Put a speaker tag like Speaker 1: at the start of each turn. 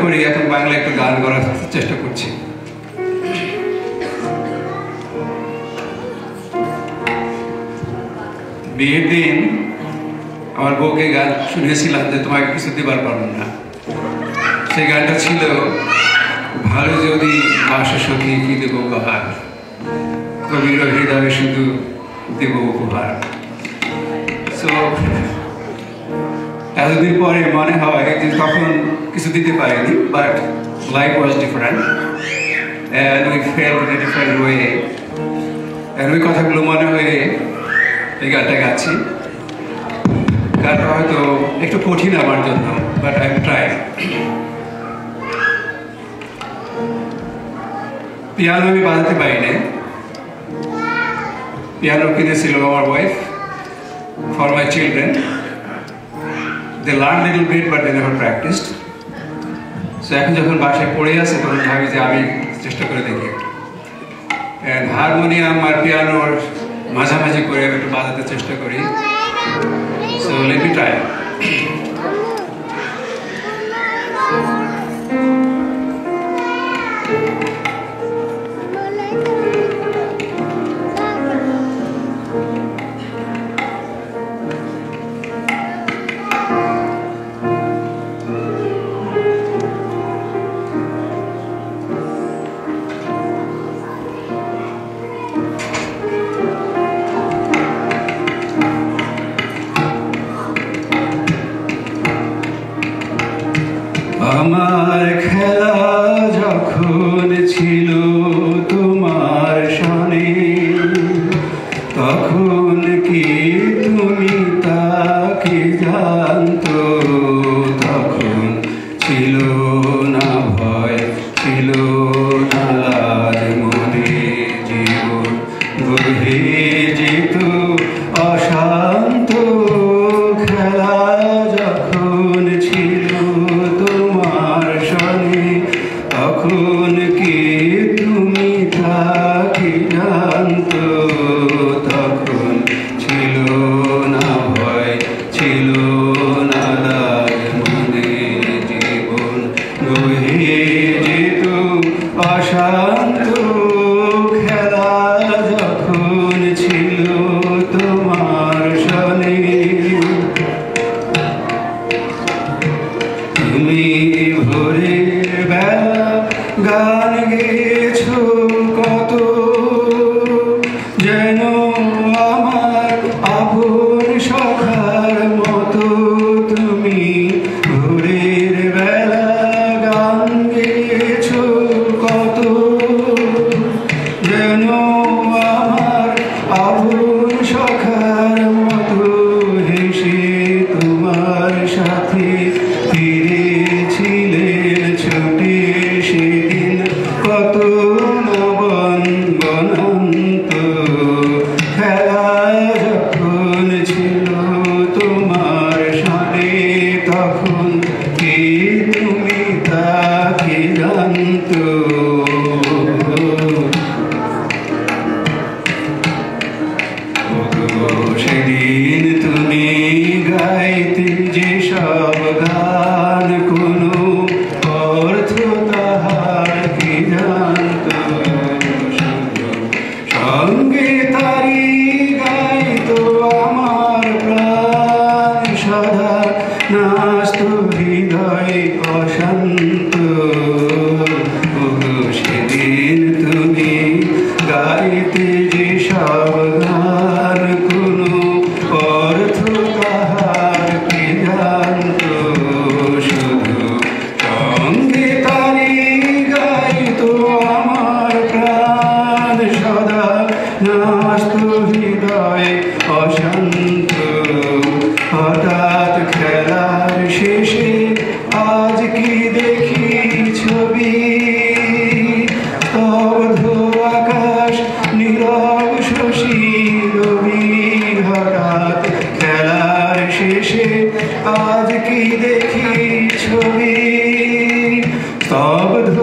Speaker 1: করি এখন বাংলা একটু গান করার চেষ্টা করছি। বিয়ের দিন আমার বউকে গান শুনেছিলাম যে তোমাকে কিছু দেবার পারবো না। সেই গানটা ছিল ভালো যদি বাসা সখী কি দেব উপহার, কবির হৃদয়ে শুধু দেব উপহার। সো এতদিন পরে মনে হয় যে তখন কিছু দিতে পারিনি, but life was different and we felt in a different way and ওই কথাগুলো মনে হয়ে এই গানটা গাচ্ছি। গানটা হয়তো একটু কঠিন আমার জন্য, but I am trying. Piano আমি বাজাতে পারি না। পিয়ানো কিনেছিল আমার wife for my children. They learned little bit but they never practiced. So এখন যখন বাসায় পড়ে আছে তখন ভাবি যে আমি চেষ্টা করে দেখি। And হারমোনিয়াম আর পিয়ানোর মাঝামাঝি করে আমি একটু বাজাতে চেষ্টা করি। So let me try. আমার খেলা যখন ছিল তোমার সনে, তখন কি তুমি তাকে জানতো? তখন ছিল না ভয়, ছিল না লাজ, মনে জীবন বহে যেত অশান্ত। খেলা যখন ছিল তোমার সনে, তখন কি তুমি তাকে জানতো? তখন ছিল না ভয়, ছিল না লাজ, মনে জীবন বহে যেত অশান্ত। খেলা যখন ছিল তোমার সনে, তুমি ভোরের বেলা গান গেয়েছো কত, যেন আমার আপন সখার মতো। তুমি ভোরের বেলা গান গেয়েছো কত, যেন আমার আপন সখার মতো। হেসে তোমার সাথে ফিরেছিলেন ছুটে সেদিন কত নবন বনন্ত। খেলা যখন ছিল তোমার সনে, তখন কি তুমি তাকে জানতো? সেদিন তুমি গাইতে যে সব গান, কোনো অর্থ তাহার কি জানতো? সঙ্গে তারি গাইতো আমার প্রাণ সদা, নাস্ত হৃদয় অশান্ত। সেদিন তুমি গাইতে যে সব গান, কোনো অর্থ তাহার কি জানতো? শুধু সঙ্গে তারি গাইতো আমার প্রাণ সদা, নাস্ত হৃদয় অশান্ত। হঠাৎ খেলার শেষে আজ কি দেখি ছবি, স্তব্ধ আকাশ নীরব শশী রবি। হঠাৎ খেলার শেষে আজ কি দেখি ছবি, স্তব্ধ